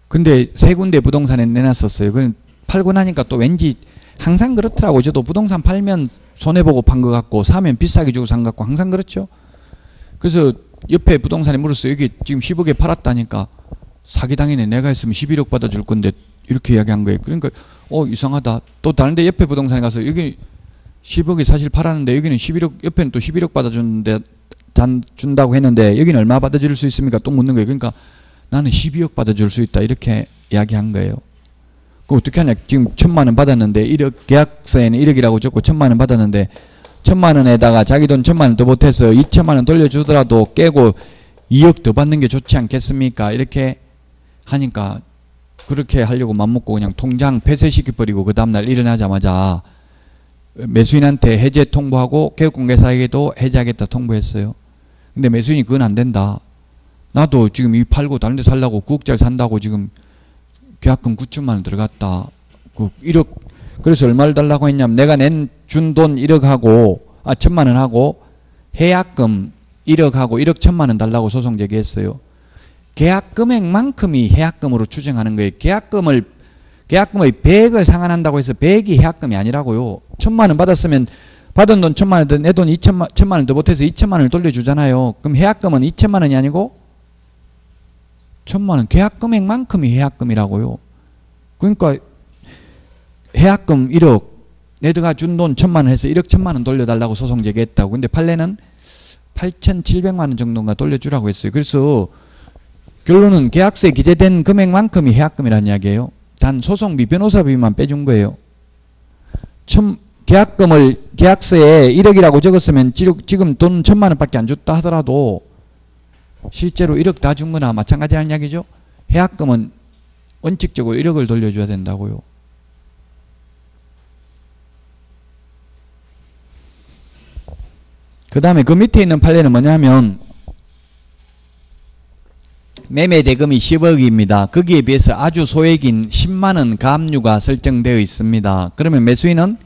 A: 근데 세 군데 부동산에 내놨었어요. 그건 팔고 나니까 또 왠지 항상 그렇더라고요. 저도 부동산 팔면 손해보고 판 것 같고 사면 비싸게 주고 산 것 같고 항상 그렇죠. 그래서 옆에 부동산에 물었어요. 여기 지금 10억에 팔았다니까. 사기당했네. 내가 했으면 11억 받아줄 건데 이렇게 이야기한 거예요. 그러니까 이상하다. 또 다른데 옆에 부동산에 가서 여기 10억에 사실 팔았는데 여기는 11억, 옆에는 또 11억 받아주는데 준다고 했는데 여기는 얼마 받아줄 수 있습니까? 또 묻는 거예요. 그러니까 나는 12억 받아줄 수 있다 이렇게 이야기한 거예요. 그 어떻게 하냐. 지금 1,000만 원 받았는데 1억, 계약서에는 1억이라고 적고 1,000만 원 받았는데 1,000만 원에다가 자기 돈 1,000만 원 더 못해서 2,000만 원 돌려주더라도 깨고 2억 더 받는 게 좋지 않겠습니까? 이렇게 하니까 그렇게 하려고 맘먹고 그냥 통장 폐쇄시켜버리고 그 다음날 일어나자마자 매수인한테 해제 통보하고 개업공개사에게도 해제하겠다 통보했어요. 근데 매수인이 그건 안 된다. 나도 지금 이 팔고 다른 데 살라고 9억짜리 산다고 지금 계약금 9천만 원 들어갔다. 그 1억 그래서 얼마를 달라고 했냐면 내가 준 돈 1억 하고 1,000만 원 하고 해약금 1억 하고 1억 1,000만 원 달라고 소송 제기했어요. 계약 금액만큼이 해약금으로 추정하는 거예요. 계약금의 100을 상환한다고 해서 100이 해약금이 아니라고요. 1,000만 원 받았으면 받은 돈 1,000만 원, 내 돈 1,000만 원 더 못해서 2,000만 원을 돌려주잖아요. 그럼 해약금은 2,000만 원이 아니고 1,000만 원 계약 금액만큼이 해약금이라고요. 그러니까 해약금 1억 내가 준 돈 1,000만 원 해서 1억 1,000만 원 돌려달라고 소송 제기했다고. 근데 판례는 8,700만 원 정도가 돌려주라고 했어요. 그래서 결론은 계약서에 기재된 금액만큼이 해약금이라는 이야기예요. 단 소송비, 변호사비만 빼준 거예요. 계약서에 1억이라고 적었으면 지금 돈 1,000만 원밖에 안 줬다 하더라도 실제로 1억 다 준 거나 마찬가지라는 이야기죠. 해약금은 원칙적으로 1억을 돌려줘야 된다고요. 그 다음에 그 밑에 있는 판례는 뭐냐면 매매 대금이 10억입니다. 거기에 비해서 아주 소액인 10만원 가압류가 설정되어 있습니다. 그러면 매수인은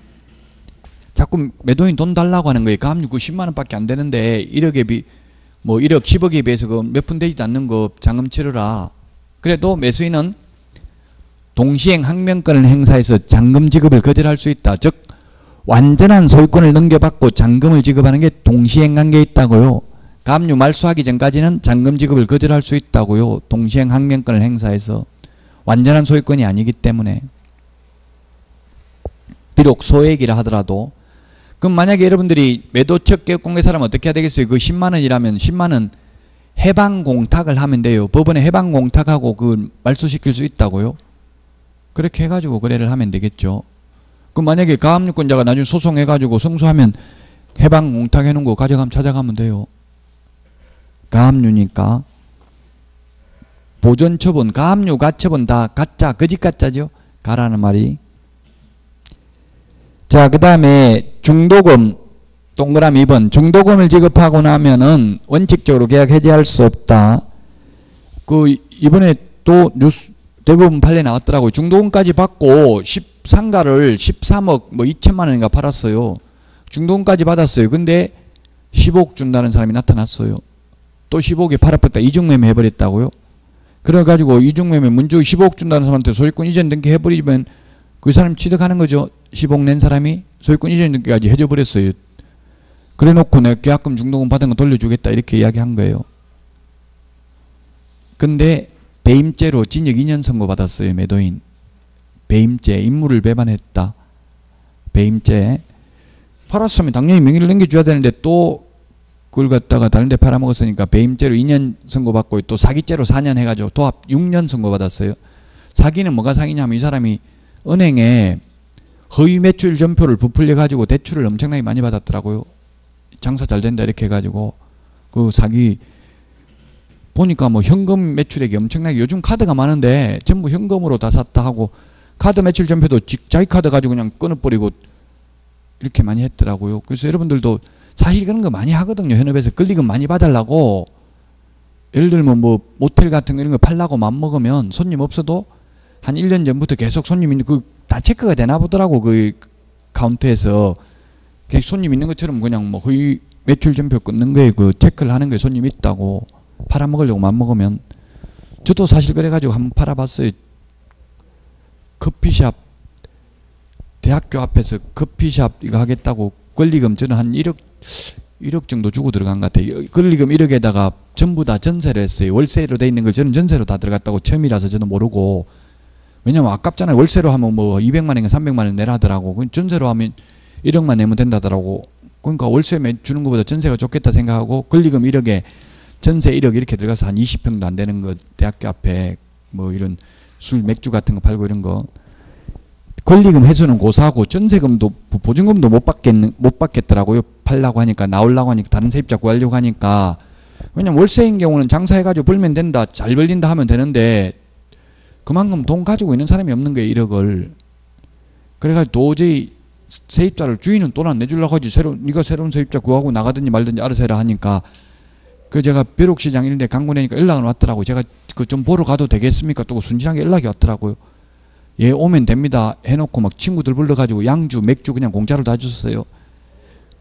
A: 자꾸 매도인 돈 달라고 하는 거예요. 가압류 그 10만원 밖에 안 되는데 1억 10억에 비해서 그 몇 푼 되지도 않는 거 잔금 치르라. 그래도 매수인은 동시행 항명권을 행사해서 잔금 지급을 거절할 수 있다. 즉 완전한 소유권을 넘겨받고 잔금을 지급하는 게 동시행 관계에 있다고요. 가압류 말소하기 전까지는 잔금 지급을 거절할 수 있다고요. 동시행 항명권을 행사해서. 완전한 소유권이 아니기 때문에. 비록 소액이라 하더라도. 그럼 만약에 여러분들이 매도처 개업공개사라면 어떻게 해야 되겠어요? 그 10만원이라면 10만원 해방공탁을 하면 돼요. 법원에 해방공탁하고 그 말소시킬 수 있다고요. 그렇게 해가지고 거래를 하면 되겠죠. 그럼 만약에 가압류권자가 나중에 소송해가지고 승소하면 해방공탁 해놓은 거 가져가면 찾아가면 돼요. 가압류니까. 보전처분, 가압류, 가처분 다 가짜, 거짓가짜죠. 가라는 말이. 자, 그 다음에 중도금, 동그라미 2번. 중도금을 지급하고 나면은 원칙적으로 계약 해지할 수 없다. 이번에 또 뉴스 대부분 판례 나왔더라고요. 중도금까지 받고 상가를 13억 2천만 원인가 팔았어요. 중도금까지 받았어요. 근데 15억 준다는 사람이 나타났어요. 또 15억에 팔아버렸다. 이중매매 해버렸다고요. 그래가지고 이중매매 문주 15억 준다는 사람한테 소유권 이전 등기 해버리면 그 사람 취득하는 거죠. 10억 낸 사람이 소유권 이전 등기까지 해줘버렸어요. 그래 놓고 내가 계약금 중도금 받은 거 돌려주겠다 이렇게 이야기한 거예요. 근데 배임죄로 징역 2년 선고받았어요. 매도인. 배임죄, 임무를 배반했다. 배임죄. 팔았으면 당연히 명의를 넘겨줘야 되는데 또 그걸 갖다가 다른 데 팔아먹었으니까 배임죄로 2년 선고받고 또 사기죄로 4년 해가지고 도합 6년 선고받았어요. 사기는 뭐가 사기냐면 이 사람이 은행에 허위 매출 전표를 부풀려가지고 대출을 엄청나게 많이 받았더라고요. 장사 잘 된다 이렇게 해가지고 그 사기 보니까 뭐 현금 매출액이 엄청나게 요즘 카드가 많은데 전부 현금으로 다 샀다 하고 카드 매출 전표도 자기 카드 가지고 그냥 끊어버리고 이렇게 많이 했더라고요. 그래서 여러분들도 사실 그런 거 많이 하거든요. 현업에서 권리금 많이 받으려고 예를 들면 뭐 모텔 같은 거 이런 거 팔라고 맘먹으면 손님 없어도 한 1년 전부터 계속 손님 있는 그 다 체크가 되나 보더라고. 그 카운터에서 그냥 손님 있는 것처럼 그냥 뭐 허위 매출 전표 끊는 거에 그 체크를 하는 거에 손님 있다고 팔아먹으려고 맘먹으면 저도 사실 그래가지고 한번 팔아봤어요. 커피숍 대학교 앞에서 커피숍 이거 하겠다고 권리금 저는 한 1억 정도 주고 들어간 것 같아요. 권리금 1억에다가 전부 다 전세를 했어요. 월세로 돼 있는 걸 저는 전세로 다 들어갔다고 처음이라서 저는 모르고 왜냐면 아깝잖아요. 월세로 하면 뭐 200만 원인가 300만 원 내라 하더라고. 전세로 하면 1억만 내면 된다더라고. 그러니까 월세 주는 것보다 전세가 좋겠다 생각하고 권리금 1억에 전세 1억 이렇게 들어가서 한 20평도 안 되는 거 대학교 앞에 뭐 이런 술 맥주 같은 거 팔고 이런 거 권리금 회수는 고사하고 전세금도 보증금도 못 받겠더라고요. 팔려고 하니까 나오려고 하니까 다른 세입자 구하려고 하니까 왜냐면 월세인 경우는 장사해가지고 벌면 된다 잘 벌린다 하면 되는데 그만큼 돈 가지고 있는 사람이 없는 거예요. 1억을. 그래가지고 도저히 세입자를 주인은 돈 안 내주려고 하지 네가 새로운 세입자 구하고 나가든지 말든지 알아서 해라 하니까 그 제가 벼룩시장 이런 데 광고내니까 연락을 왔더라고요. 제가 그 좀 보러 가도 되겠습니까? 또 순진하게 연락이 왔더라고요. 예 오면 됩니다 해놓고 막 친구들 불러가지고 양주 맥주 그냥 공짜로 다 줬어요.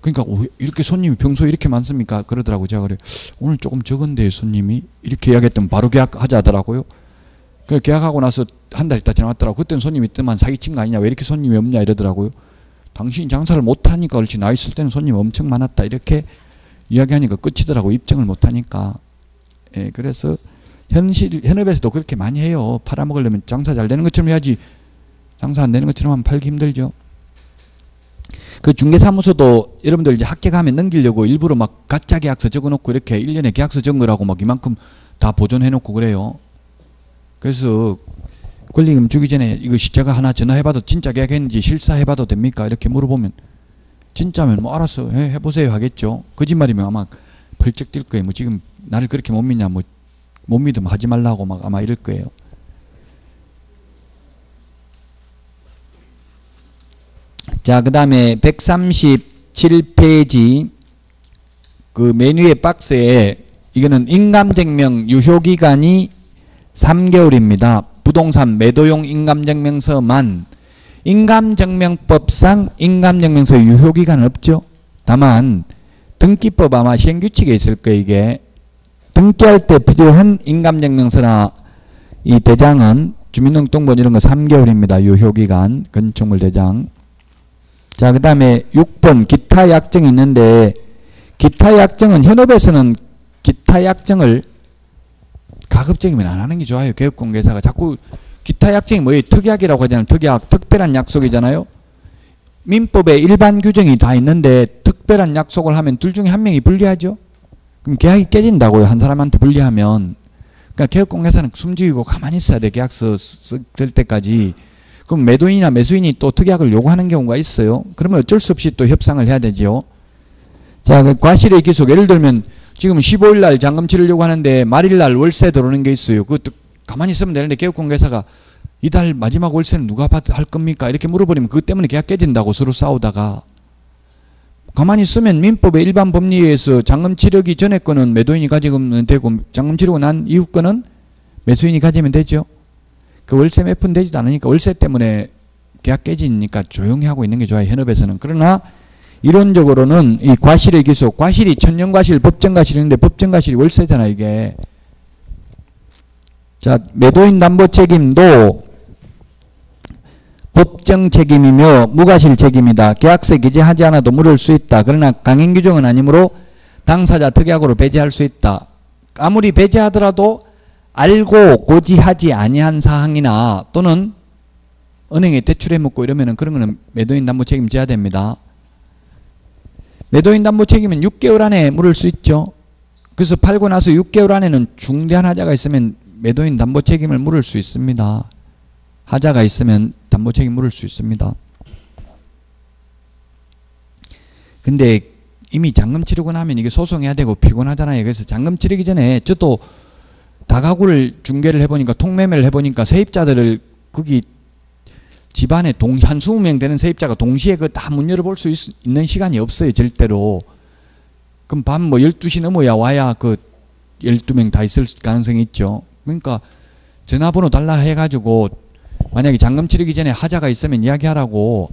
A: 그러니까 이렇게 손님이 평소에 이렇게 많습니까? 그러더라고요. 제가 그래 오늘 조금 적은데 손님이 이렇게 이야기했더니 바로 계약하자 하더라고요. 그 계약하고 나서 한 달 있다 지나왔더라고. 그때는 손님이 있더만 사기친 거 아니냐 왜 이렇게 손님이 없냐 이러더라고요. 당신이 장사를 못하니까 그렇지 나 있을 때는 손님이 엄청 많았다 이렇게 이야기하니까 끝이더라고. 입증을 못하니까. 예, 그래서 현업에서도 그렇게 많이 해요. 팔아먹으려면 장사 잘 되는 것처럼 해야지 장사 안 되는 것처럼 하면 팔기 힘들죠. 그 중개사무소도 여러분들 이제 합격하면 넘기려고 일부러 막 가짜 계약서 적어놓고 이렇게 1년에 계약서 적은 거라고 막 이만큼 다 보존해놓고 그래요. 그래서 권리금 주기 전에 이거 제가 하나 전화해봐도 진짜 계약했는지 실사해봐도 됩니까? 이렇게 물어보면 진짜면 뭐 알았어 해보세요 하겠죠. 거짓말이면 아마 벌쩍 뛸 거예요. 뭐 지금 나를 그렇게 못 믿냐 뭐 못 믿으면 하지 말라고 막 아마 이럴 거예요. 자, 그 다음에 137페이지 그 메뉴의 박스에 이거는 인감증명 유효기간이 3개월입니다. 부동산 매도용 인감증명서만 인감증명법상 인감증명서 유효기간은 없죠. 다만 등기법 아마 시행규칙에 있을 거예요. 이게 등기할 때 필요한 인감증명서나 이 대장은 주민등록등본 이런 거 3개월입니다. 유효기간 건축물 대장. 자, 그 다음에 6번 기타 약정이 있는데 기타 약정은 현업에서는 기타 약정을 가급적이면 안 하는 게 좋아요. 개업공개사가 자꾸 기타 약정이 뭐예요? 특약이라고 하잖아요. 특약, 특별한 약속이잖아요. 민법에 일반 규정이 다 있는데 특별한 약속을 하면 둘 중에 한 명이 불리하죠. 그럼 계약이 깨진다고요. 한 사람한테 불리하면. 그러니까 개업공개사는 숨죽이고 가만히 있어야 돼. 계약서 쓸 때까지. 그럼 매도인이나 매수인이 또 특약을 요구하는 경우가 있어요. 그러면 어쩔 수 없이 또 협상을 해야 되죠. 자, 그 과실의 기속. 예를 들면 지금 15일 날 잔금 치르려고 하는데 말일 날 월세 들어오는 게 있어요. 그것도 가만히 있으면 되는데 개업공개사가 이달 마지막 월세는 누가 할 겁니까? 이렇게 물어버리면 그것 때문에 계약 깨진다고 서로 싸우다가 가만히 있으면 민법의 일반 법리에 의해서 잔금 치르기 전에 거는 매도인이 가지면 되고 잔금 치르고 난 이후 거는 매수인이 가지면 되죠. 그 월세 몇 푼 되지도 않으니까 월세 때문에 계약 깨지니까 조용히 하고 있는 게 좋아요. 현업에서는. 그러나 이론적으로는 이 과실의 기수, 과실이 천연과실, 법정과실인데 법정과실이 월세잖아 이게. 자, 매도인 담보 책임도 법정 책임이며 무과실 책임이다. 계약서 기재하지 않아도 물을 수 있다. 그러나 강행 규정은 아니므로 당사자 특약으로 배제할 수 있다. 아무리 배제하더라도 알고 고지하지 아니한 사항이나 또는 은행에 대출해 먹고 이러면은 그런 거는 매도인 담보 책임 져야 됩니다. 매도인 담보 책임은 6개월 안에 물을 수 있죠. 그래서 팔고 나서 6개월 안에는 중대한 하자가 있으면 매도인 담보 책임을 물을 수 있습니다. 하자가 있으면 담보 책임 물을 수 있습니다. 근데 이미 잔금 치르고 나면 이게 소송해야 되고 피곤하잖아요. 그래서 잔금 치르기 전에 저도 다가구를 중개를 해보니까 통매매를 해보니까 세입자들을 거기 집안에 한 20명 되는 세입자가 동시에 그 다 문 열어볼 수 있는 시간이 없어요. 절대로. 그럼 밤 뭐 12시 넘어야 와야 그 12명 다 있을 가능성이 있죠. 그러니까 전화번호 달라 해가지고 만약에 잔금 치르기 전에 하자가 있으면 이야기하라고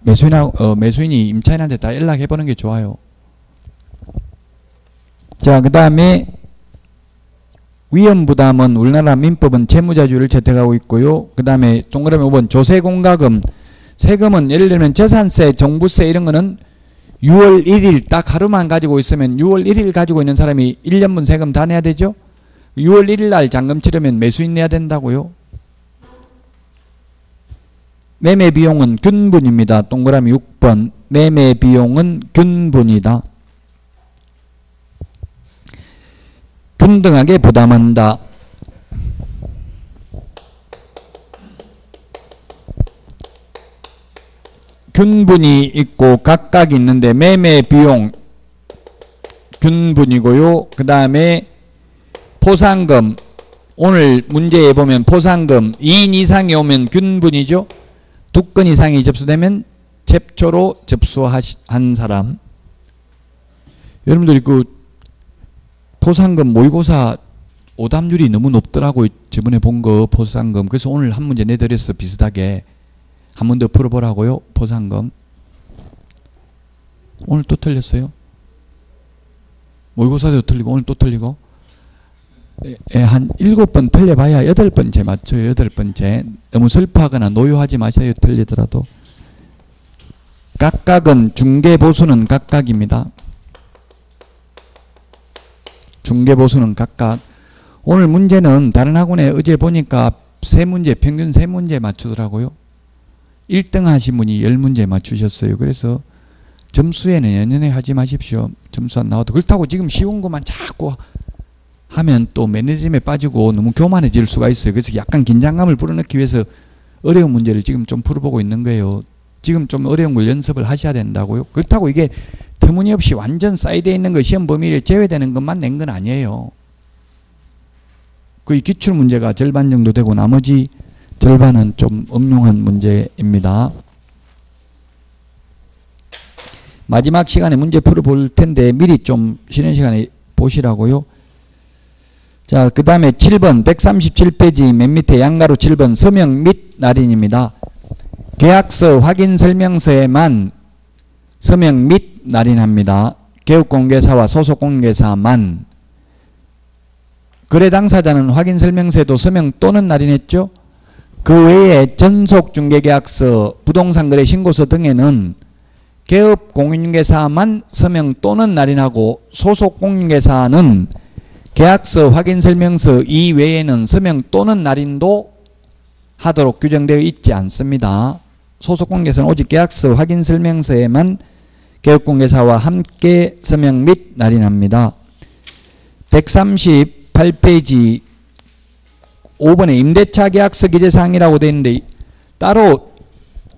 A: 매수인이 임차인한테 다 연락해보는 게 좋아요. 자, 그 다음에 위험부담은 우리나라 민법은 채무자주를 채택하고 있고요. 그 다음에 동그라미 5번 조세공과금. 세금은 예를 들면 재산세, 종부세 이런 거는 6월 1일 딱 하루만 가지고 있으면 6월 1일 가지고 있는 사람이 1년분 세금 다 내야 되죠. 6월 1일 날 잔금 치르면 매수인 내야 된다고요. 매매 비용은 균분입니다. 동그라미 6번. 매매 비용은 균분이다. 균등하게 부담한다. 균분이 있고 각각이 있는데 매매 비용 균분이고요. 그 다음에 포상금. 오늘 문제에 보면 포상금 2인 이상이 오면 균분이죠. 2건 이상이 접수되면 챕초로 접수한 사람. 여러분들이 그 포상금 모의고사 오답률이 너무 높더라고요. 저번에 본 거 포상금. 그래서 오늘 한 문제 내드렸어. 비슷하게. 한 번 더 풀어보라고요. 포상금. 오늘 또 틀렸어요. 모의고사도 틀리고 오늘 또 틀리고. 한 7번 틀려봐야 8번째 맞춰요. 8번째. 너무 슬퍼하거나 노여하지 마세요. 틀리더라도. 각각은 중개보수는 각각입니다. 중개보수는 각각. 오늘 문제는 다른 학원에 어제 보니까 3문제, 평균 3문제 맞추더라고요. 1등 하신 분이 10문제 맞추셨어요. 그래서 점수에는 연연해 하지 마십시오. 점수 안 나와도. 그렇다고 지금 쉬운 것만 자꾸 하면 또 매너즘에 빠지고 너무 교만해질 수가 있어요. 그래서 약간 긴장감을 불어넣기 위해서 어려운 문제를 지금 좀 풀어보고 있는 거예요. 지금 좀 어려운 걸 연습을 하셔야 된다고요. 그렇다고 이게 터무니없이 완전 사이드에 있는 거 시험 범위를 제외되는 것만 낸 건 아니에요. 거의 기출 문제가 절반 정도 되고 나머지 절반은 좀 응용한 문제입니다. 마지막 시간에 문제 풀어볼 텐데 미리 좀 쉬는 시간에 보시라고요. 자, 그 다음에 7번 137페이지 맨 밑에 양가로 7번 서명 및 날인입니다. 계약서 확인 설명서에만 서명 및 날인합니다. 개업공개사와 소속공개사만. 거래 당사자는 확인 설명서에도 서명 또는 날인했죠. 그 외에 전속중개계약서, 부동산 거래 신고서 등에는 개업공인중개사만 서명 또는 날인하고 소속공인중개사는 계약서 확인 설명서 이외에는 서명 또는 날인도 하도록 규정되어 있지 않습니다. 소속공개사는 오직 계약서 확인 설명서에만 개업공개사와 함께 서명 및 날인합니다. 138페이지 5번에 임대차 계약서 기재사항이라고 되어 있는데 따로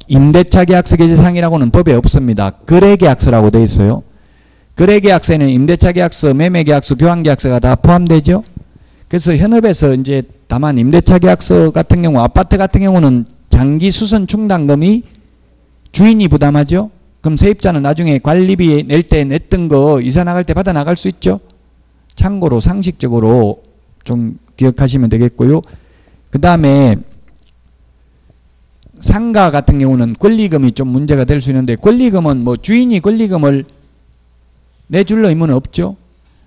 A: 임대차 계약서 기재사항이라고는 법에 없습니다. 거래계약서라고 되어 있어요. 거래계약서에는 임대차 계약서, 매매계약서, 교환계약서가 다 포함되죠. 그래서 현업에서 이제 다만 임대차 계약서 같은 경우, 아파트 같은 경우는 장기 수선 충당금이 주인이 부담하죠. 그럼 세입자는 나중에 관리비 낼 때 냈던 거 이사 나갈 때 받아 나갈 수 있죠. 참고로 상식적으로 좀 기억하시면 되겠고요. 그 다음에 상가 같은 경우는 권리금이 좀 문제가 될 수 있는데 권리금은 뭐 주인이 권리금을 내줄 의무는 없죠.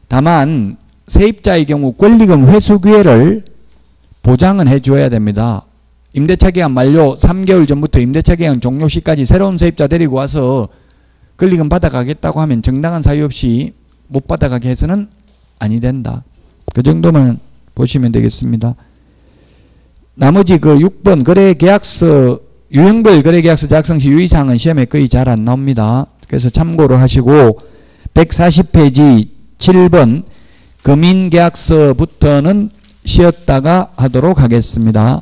A: 다만 세입자의 경우 권리금 회수 기회를 보장은 해줘야 됩니다. 임대차 기간 만료 3개월 전부터 임대차 기간 종료 시까지 새로운 세입자 데리고 와서 권리금 받아가겠다고 하면 정당한 사유 없이 못 받아가게 해서는 아니 된다. 그 정도만 보시면 되겠습니다. 나머지 그 6번 거래계약서 유형별 거래계약서 작성 시 유의사항은 시험에 거의 잘 안 나옵니다. 그래서 참고를 하시고 140페이지 7번 금인계약서부터는 쉬었다가 하도록 하겠습니다.